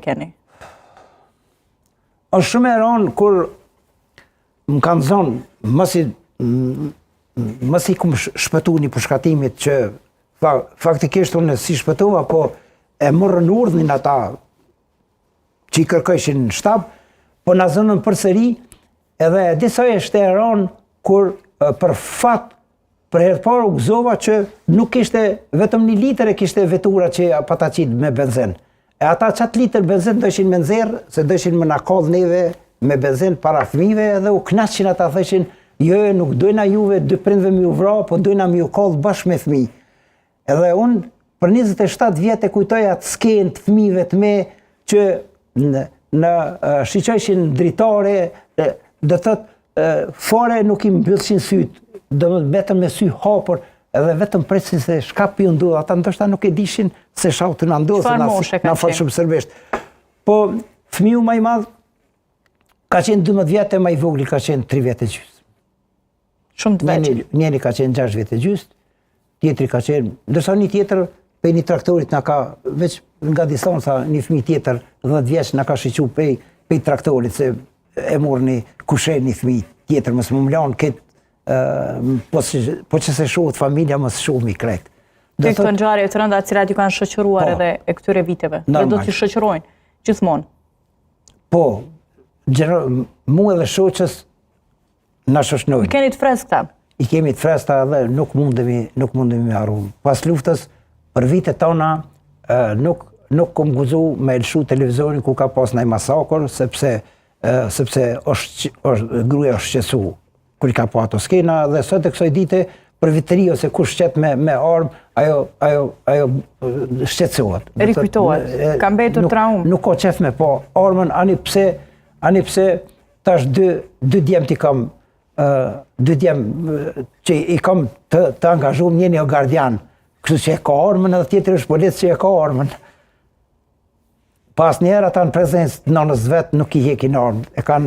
keni? Është shumë e rëndë kur më kanë zonë, mësi ku më shpëtu një përshkatimit që faktikisht unë si shpëtuva, po e morën urdhnin ata që i kërkojshin në shtab, po në zonën përsëri, edhe disa është e rëndë kur për fat për herë të parë u gëzova që nuk ishte vetëm 1 litër e kishte vetura që pata qitë me benzen. E ata qatë litër benzen dëshin me nxerë, se dëshin më nakall neve me benzen para fëmijëve, edhe u knaqin ata thëshin, jo, nuk dojna juve 2 prindve mi u vra, po dojna mi u kall bashkë me fëmijë. Edhe unë për 27 vjetë e kujtoj atë skenë të fëmijëve të me që në shiqojshin dritare, dhe thëtë fare nuk i mbyllshin sytë, dhe vetëm me sy hapur, edhe vetëm presin se shkapi u ndodh, ata ndoshta nuk e dishin se shau të na ndodh, se na fal shumë serbisht. Po fëmiu më i madh ka qenë 12 vjetë, më i vogël ka qenë 3 vjetë e gjysmë. Shumë të veçë. Njëri ka qenë 6 vjetë e gjysmë, tjetri ka qenë, ndërsa një tjetër pe një traktorit na ka veç nga distanca një fëmijë tjetër 10 vjeç na ka shiqu pe traktorit se e morni kushen një fëmijë tjetër mos më mlan këtë po që se shohët familja mësë shohëm i krekt. Të këto ngjarje të rënda cilat ju kanë shoqëruar edhe e këtyre viteve, dhe do t'ju shoqërojnë gjithmonë? Po, mu edhe shoqës na shoqënojnë. I keni të freskëta? I kemi të freskëta dhe nuk mundemi me harru. Pas luftës, për vitet tona, nuk kom guzu me lëshu televizorin ku ka pas nëjë masakor, sepse gruaja është qesu. Kur i ka po ato skena, dhe sot e kësoj dite, për vitëri ose kur shqet me armë, ajo shqetësohet. Rikujtohet, ka mbetur traumë. Nuk ka qef me po armën, ani pse tash dy djemë t'i kam, dy djemë që i kam të angazhum, njeni o gardian, kështu që e ka armën, edhe tjetër është policë që e ka armën. Pas njerë ata në prezencë, nënës vetë nuk i hekin armën, e kanë